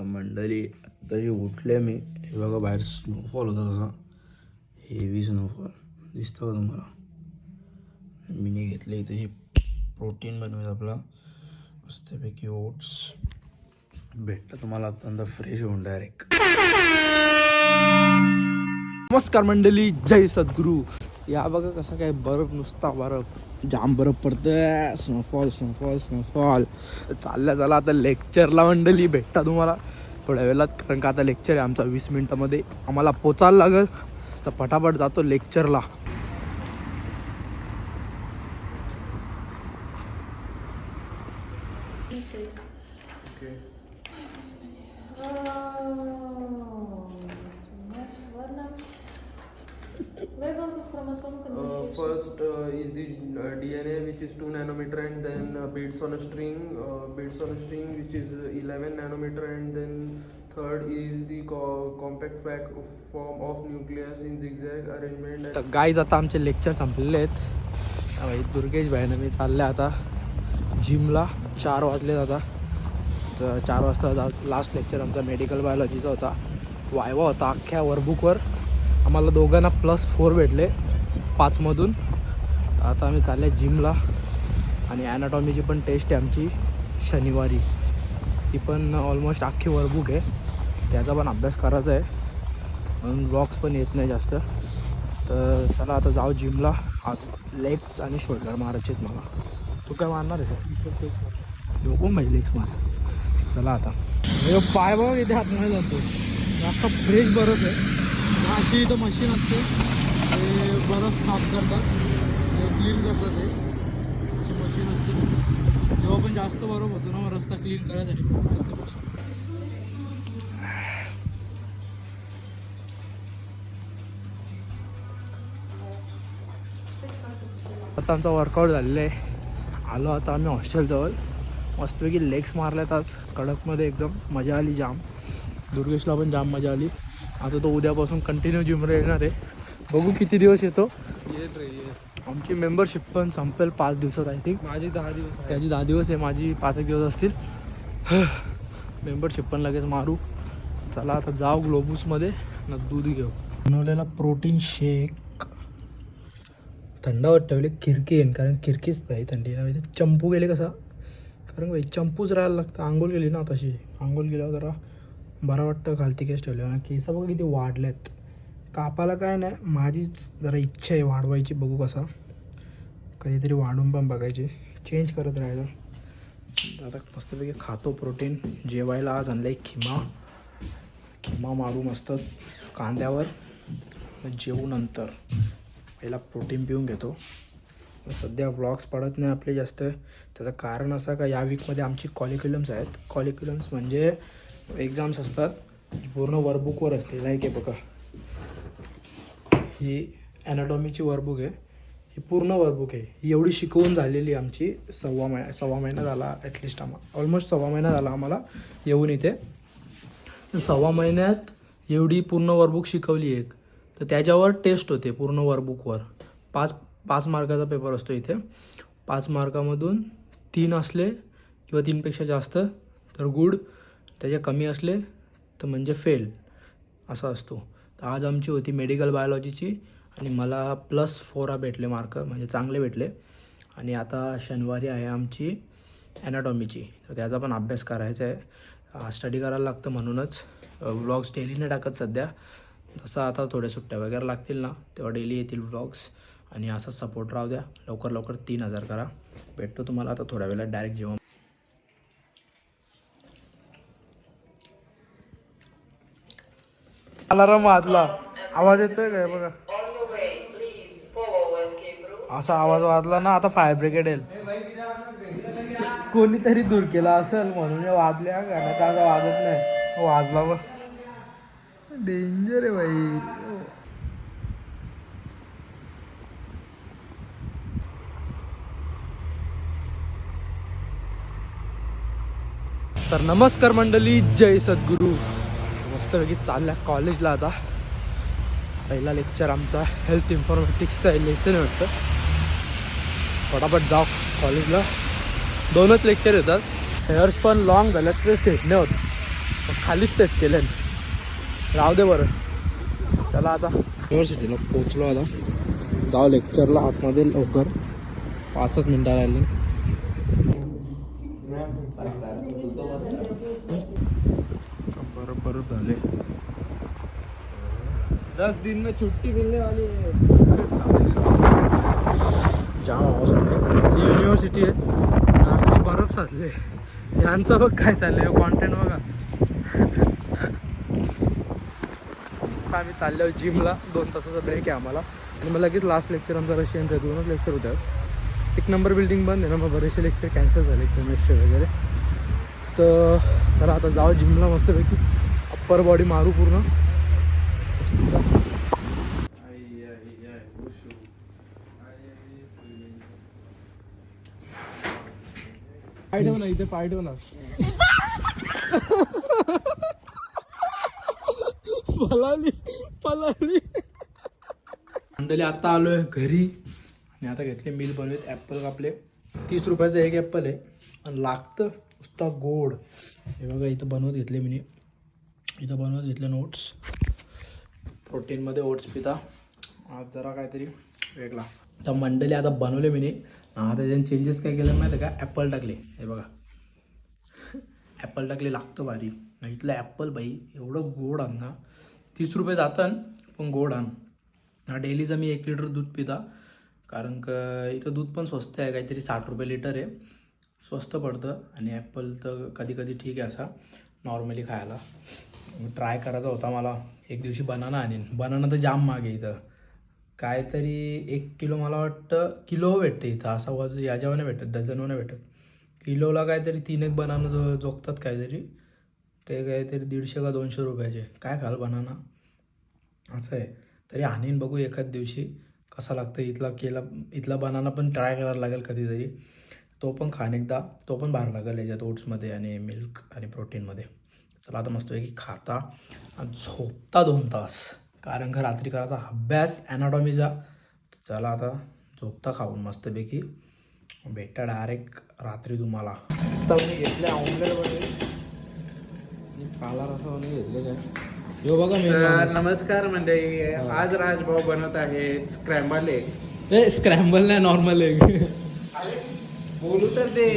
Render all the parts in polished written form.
मंडळी आत्ताची उठले मी. हे बघा बाहेर स्नोफॉल होता तसा हेवी स्नोफॉल दिसतं का तुम्हाला. मी नाही घेतले तशी प्रोटीन बनवेल आपला मस्तपैकी ओट्स भेटतं तुम्हाला आता फ्रेश होऊन डायरेक्ट. नमस्कार मंडळी, जय सद्गुरू. या बघा कसा काय बर्फ, नुसता बर्फ, जाम बर्फ पडतं. Snowfall snowfall snowfall. चालल्या आता लेक्चरला मंडळी भेटता तुम्हाला थोड्या वेळात, कारण का आता लेक्चर आहे आमचा 20 मिनिटामध्ये आम्हाला पोचायला लागेल. तर फटाफट जातो लेक्चरला. First is the DNA, which is 2 nanometer, and then beads on a string which is 11 nanometer, and then third is the compact form of nucleus in zigzag arrangement. तर गाईज आता आमचे लेक्चर संपलेले आहेत. भाई दुर्गेश भाईनं मी चालले आता जिमला. 4 वाजले आता. तर 4 वाजता लास्ट लेक्चर आमचा मेडिकल बायोलॉजीचा होता. वायवा होता अख्ख्या वर्कबुकवर. आम्हाला दोघांना +4 भेटले 5मधून. आता आम्ही चालले जिमला. आणि ॲनाटॉमीची पण टेस्ट आहे आमची शनिवारी. ती पण ऑलमोस्ट अख्खी वर्कबुक आहे, त्याचा पण अभ्यास करायचा आहे, म्हणून व्लॉग्स पण येत नाही जास्त. तर चला आता जाऊ जिमला. आज लेग्स आणि शोल्डर मारायचे आहेत मला. तू काय मारणार आहे? लोक माझे लेग्स मार. चला आता. पाय बघ इथे हातमध्ये जातो. जास्त फ्रेश बरफ आहे. अशी इथं मशीन असते, ते बरफ साफ करतात, क्लीन करतात. ते अशी मशीन असते. जेव्हा पण जास्त बरफ होतो ना, मग रस्ता क्लीन करायसाठी मस्त. आता आमचा वर्कआउट झालेला आहे. आलो आता आम्ही हॉस्टेलजवळ. मस्तपैकी लेग्स मारल्यात आज कडकमध्ये, एकदम मजा आली जाम. दुर्गेशला पण जाम मजा आली. आता तो उद्यापासून कंटिन्यू जिमला येणार आहे. बघू किती दिवस येतो. आमची मेंबरशिप पण संपेल 5 दिवसात आय थिंक. माझी 10 दिवस, त्याची 10 दिवस आहे, माझी 5 दिवस असतील. मेंबरशिप पण लगेच मारू. चला आता जाऊ ग्लोबूसमध्ये ना दूध घेऊ. बनवलेला प्रोटीन शेक थंडावर ठेवले. खिडकी येईन, कारण खिडकीच भाई थंडी ना. चंपू गेले कसा, कारण भाई चंपूच राहायला लागतं. आंघोळ गेली ना तशी. आंघोळ गेल्यावर जरा बरं वाटतं. खालती केस ठेवले ना. केस बघा किती वाढल्यात. कापाला काय नाही, माझीच जरा इच्छा आहे वाढवायची. बघू कसा, कधीतरी वाढून पण बघायचे, चेंज करत राहायचं. आता मस्तपैकी खातो प्रोटीन. जेवायला आज आणलं आहे खिमा मारू मस्त कांद्यावर. जेवू नंतर पहिला प्रोटीन पिऊन घेतो. सध्या व्लॉग्स पडत नाही आपले जास्त. त्याचं कारण असं का या वीकमध्ये आमची कॉलिक्युलम्स आहेत. कॉलिक्युलम्स म्हणजे एक्झाम्स असतात, पूर्ण वर्कबुकवर असते. लाईक आहे बघा, ही ॲनाटॉमीची वर्कबुक आहे. ही पूर्ण वर्कबुक आहे. ही एवढी शिकवून झालेली आमची. सव्वा महिना झाला ॲटलिस्ट. ऑलमोस्ट 1.25 महिना झाला आम्हाला येऊन इथे. तर 1.25 महिन्यात एवढी पूर्ण वर्कबुक शिकवली एक. तर त्याच्यावर टेस्ट होते पूर्ण वर्कबुकवर. 5 मार्काचा पेपर असतो इथे. 5 मार्कामधून 3 असले किंवा 3पेक्षा जास्त तर गुड, त्याच्या कमी असले तर म्हणजे फेल, असं असतो. तर आज आमची होती मेडिकल बायोलॉजीची आणि मला +4 भेटले मार्क, म्हणजे चांगले भेटले. आणि आता शनिवारी आहे आमची ॲनाटॉमीची, तर त्याचा पण अभ्यास करायचा आहे. स्टडी करायला लागतं, म्हणूनच व्लॉग्स डेली नाही टाकत सध्या. जसं आता थोड्या सुट्ट्या वगैरे लागतील ना, तेव्हा डेली येतील व्लॉग्स. आणि असा सपोर्ट राहू द्या. लवकर 3000 करा. भेटतो तुम्हाला आता थोड्या वेळात डायरेक्ट जेवण. अलाराम वाजला. आवाज येतोय काय बघा. असा आवाज वाजला ना, आता फायर ब्रिगेड येईल. कोणीतरी दूर केला असेल म्हणून वाजल्या, कारण आता वाजत नाही. वाजला बघ. डेंजर आहे भाई. तर नमस्कार मंडळी, जय सद्गुरू. मस्तपैकी चालल्या कॉलेजला आता. पहिला लेक्चर आमचा हेल्थ इन्फॉर्मॅटिक्सचा लेसन आहे वाटतं. फटाफट जाऊ कॉलेजला. 2च लेक्चर येतात. हेअर्स पण लॉंग झाल्यात, ते सेट नाही होत. खालीच सेट केले. राहू दे बरं. चला आता युनिव्हर्सिटीला पोचलो. आता जाऊ लेक्चरला आतमध्ये लवकर. 5 मिनिटं राहिली. बरोबर झाले. 10 दिन में छुट्टी मिलने वाली है. जाम आवाज सुटले. युनिव्हर्सिटी आहे आमची बरफ साचले. यांचं बघ काय चाललंय कॉन्टेंट बघा. आम्ही चाललो जिमला. 2 तासाचा ब्रेक आहे आम्हाला. आणि मग लगेच लास्ट लेक्चर आमचा रशियनचा 2च लेक्चर होते आज. 1 नंबर बिल्डिंग बंद आहे ना, मग बरेचसे लेक्चर कॅन्सल झाले केमिस्ट्री वगैरे. तर चला आता जाऊ जिमला मस्तपैकी. अप्पर बॉडी मारू पूर्ण. पाय ठेव ना इथे. पाय ठेव ना. पलाली मंडळी. आता आलोय घरी आणि आता घेतले मिल बनवत. ॲपल कापले. 30 रुपयाचं एक ॲपल आहे आणि लागतं नुसता गोड. हे बघा इथं बनवत घेतले मी. इथं बनवत घेतले ओट्स. प्रोटीनमध्ये ओट्स पिता आज जरा काहीतरी वेगळा. तर मंडळी आता बनवले मी. आता त्याच्याने चेंजेस काय केलं माहिती आहे का. ॲपल टाकले. हे बघा ॲपल टाकले. लागतं भारी. इथलं ॲपल बाई एवढं गोड आण ना. 30 रुपये जातं पण गोड आण. डेलीचा मी 1 लिटर दूध पिता. कारण का इथं दूध पण स्वस्त आहे. काहीतरी 60 रुपये लिटर आहे. स्वस्त पडतं. आणि ॲपल तर कधी कधी ठीक आहे असा नॉर्मली खायला. ट्राय करायचा होता मला. एक दिवशी बनाना आणीन. बनाना तर जाम माग आहे इथं. काहीतरी 1 किलो मला वाटतं किलो भेटते इथं. असा वजन याच्यावर नाही भेटत. डझनवर नाही भेटत. किलोला काहीतरी 3 बनाना जोगतात काहीतरी. ते काहीतरी 150 का 200 रुपयाचे. काय खाल बनाना असं आहे. तरी आणीन बघू एखाद दिवशी कसा लागतं. इथला बनाना पण ट्राय करायला लागेल कधीतरी. तो पण खाण एकदा. तो पण बाहेर लागेल याच्यात ओट्समध्ये आणि मिल्क आणि प्रोटीनमध्ये. चला आता मस्तपैकी खाता आणि झोपता 2 तास. कारण का रात्री करायचा अभ्यास ॲनाटॉमीचा. चला आता झोपता खाऊन मस्तपैकी. भेटा डायरेक्ट रात्री तुम्हाला. मी घेतले ऑमलेटमध्ये. काला रसाने घेतले काय. यो बघा मी. नमस्कार मंडळी. आज राजभाऊ बनवत आहेत स्क्रॅम्बल एग्स. स्क्रॅम्बल नाही नॉर्मल एग. बोलू तर दे.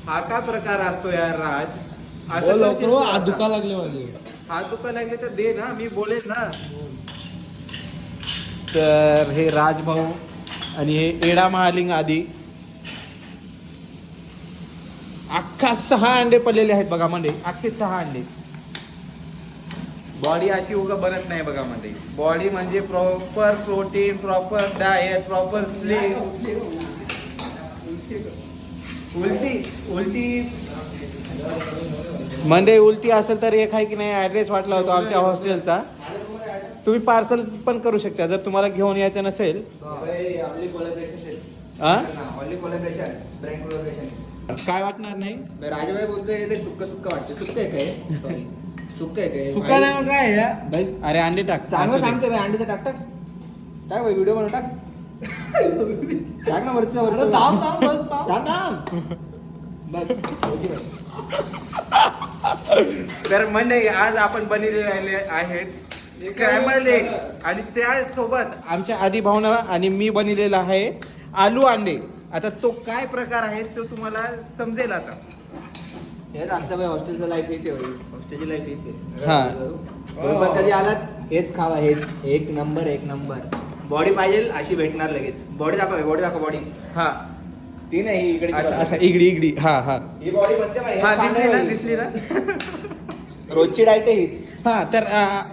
हा का प्रकार असतो यार राज. हात दुखा लागले माझे. हात दुखा लागले तर दे ना. मी बोलेल ना. तर हे राजभाऊ आणि हे एडा महालिंग आधी अख्खा 6 अंडे पडलेले आहेत बघा मंडळी. अख्खे 6 अंडे. बॉडी अशी उगा बनत नाही बघा मंडळी. बॉडी म्हणजे proper protein, proper diet, proper sleep. उलटी मंडळी उलटी असेल तर एक आहे की नाही ॲड्रेस वाटला होता आमच्या हॉस्टेलचा. तुम्ही पार्सल पण करू शकता जर तुम्हाला घेऊन यायचं नसेल. काय वाटणार नाही. राजाबाई बोलतोय ते सुक्क वाटतं. सुक्क आहे काय. सॉरी सुक्क आहे काय. सुका नाही काय आहे? अरे अंडे टाक. चांगलं सांगतोय अंडीचं टाक. टाक भाई व्हिडिओ बनव. टाक ना वरचं. बस. तर मंडळी आज आपण बनवलेले आहेत स्क्रॅम्बल्ड एग्स. आणि त्यासोबत आमच्या आधी भावना आणि मी बनवलेला आहे आलू अंडे. आता तो काय प्रकार आहे तो तुम्हाला समजेल आता. हे रास्ताबाई हॉस्टेलचं लाईफ हेच आहे भाई. हॉस्टेलची लाईफ हेच आहे. हा पण कधी आलात हेच खावा. हेच एक नंबर. बॉडी पाहिजे अशी भेटणार लगेच. बॉडी दाखव बॉडी. हा ती नाही इकडे. अच्छा इगडी. हा ही बॉडी बनते हा दिसली ना. रोजची डाएट आहे हीच. हा तर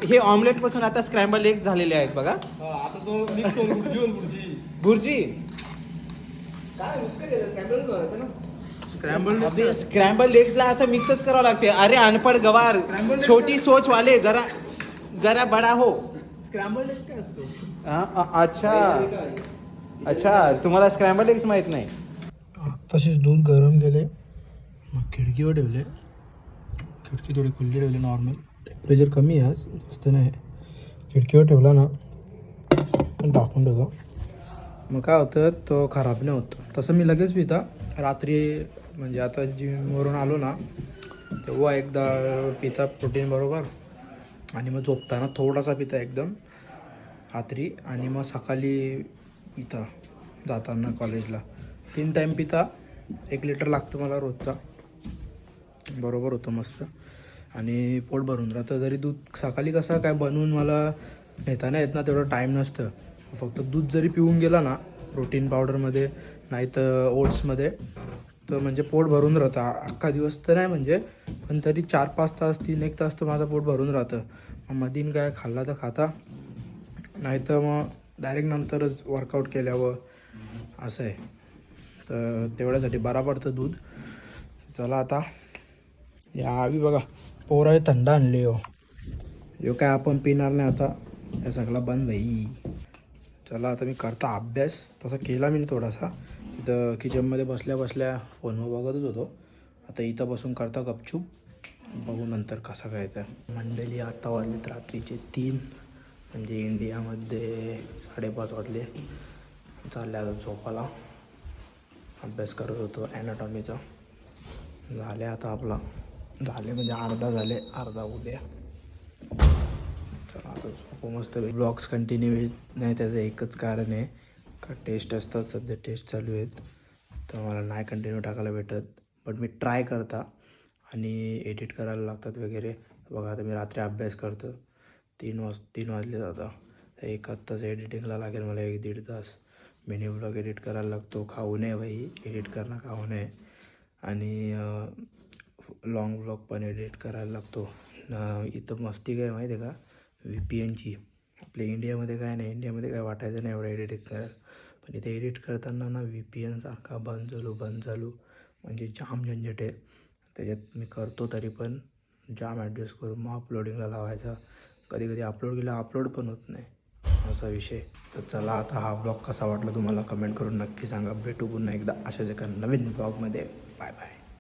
हे ऑमलेट पासून आता स्क्रॅम्बल एग्स झालेले आहेत बघा. आता तो मिक्स करून भुर्जी. काय नुसतं केलं स्क्रॅम्बल करायचं ना. स्क्रॅम्बल एग्सला असं मिक्सच करावं लागते. अरे अनपढ गवार. छोटी सोच वाले जरा बडा हो. स्क्रॅम्बल एग काय असतो? अच्छा तुम्हाला स्क्रॅम्बल एग्स माहित नाही. तसेच दूध गरम केले. मग खिडकीवर ठेवले. खिडकी थोडी खुल्ली ठेवली. नॉर्मल टेम्परेचर कमी आहे आज जास्त नाही. खिडकीवर ठेवला ना पण टाकून ठेवतो. मग काय होतं तो खराब नाही होत. तसं मी लगेच पिता रात्री. म्हणजे आता जिमवरून आलो ना तेव्हा एकदा पिता प्रोटीन बरोबर आणि मग झोपताना थोडासा पिता एकदम रात्री आणि मग सकाळी पिता जाताना कॉलेजला 3 टाईम पिता 1 लिटर लागतं मला रोजचा. बरोबर होतं मस्त आणि पोट भरून राहतं. जरी दूध सकाळी कसं काय बनवून मला नेताना येत ना तेवढं टाईम नसतं. फक्त दूध जरी पिऊन गेला ना प्रोटीन पावडरमध्ये नाही तर ओट्समध्ये तर म्हणजे पोट भरून राहतं. अख्खा दिवस तर नाही म्हणजे पण तरी 4-5 तास 3-1 तास तर माझं पोट भरून राहतं. मग मधीन काय खाल्ला तर खाता नाही तर मग डायरेक्ट नंतरच वर्कआउट केल्यावर असं आहे. तर तेवढ्यासाठी बरा पडतं दूध. चला आता या आवी बघा पोरं हे थंड आणले हो काय आपण पिणार नाही आता. हे सगळा बंद भाई. चला आता मी करता अभ्यास. तसा केला मी थोडासा इथं किचनमध्ये बसल्या बसल्या फोनवर बघतच होतो. आता इथं बसून करता गपचूप बघू नंतर कसं काय. तर मंडळी आता वाजलेत रात्रीचे 3 म्हणजे इंडियामध्ये 5:30 वाजले. चालले आता झोपाला. अभ्यास करत होतो ॲनाटॉमीचा. झाले आता आपला झाले म्हणजे अर्धा झाले अर्धा उद्या. चला आता झोपू मस्त. ब्लॉग्स कंटिन्यू नाही त्याचं एकच कारण आहे का टेस्ट असतात सध्या टेस्ट चालू आहेत तर मला नाही कंटिन्यू टाकायला भेटत. बट मी ट्राय करता आणि एडिट करायला लागतात वगैरे. बघा आता मी रात्री अभ्यास करतो 3 वाजले आता. 1 तास एडिटिंगला लागेल मला 1-1.5 तास. मिनी ब्लॉग एडिट करायला लागतो. खाऊ नये भाई एडिट करणं खाऊ नये. आणि लॉंग ब्लॉग पण एडिट करायला लागतो. इथं मस्ती काय माहिती आहे का VPNची. आपल्या इंडियामध्ये काय नाही. इंडियामध्ये काय वाटायचं नाही एवढं एडिटिंग करायला. पण इथे एडिट करताना ना VPN सारखा बंद झालो म्हणजे जाम झंझट आहे. त्याच्यात मी करतो तरी पण जाम ॲडजस्ट करून मग अपलोडिंगला लावायचा. कधी कधी अपलोड केला अपलोड पण होत नाही असा विषय. तर चला आता हा ब्लॉग कसा वाटला तुम्हाला कमेंट करून नक्की सांगा. भेटू पुन्हा एकदा अशाच एका नवीन ब्लॉगमध्ये. Bye bye.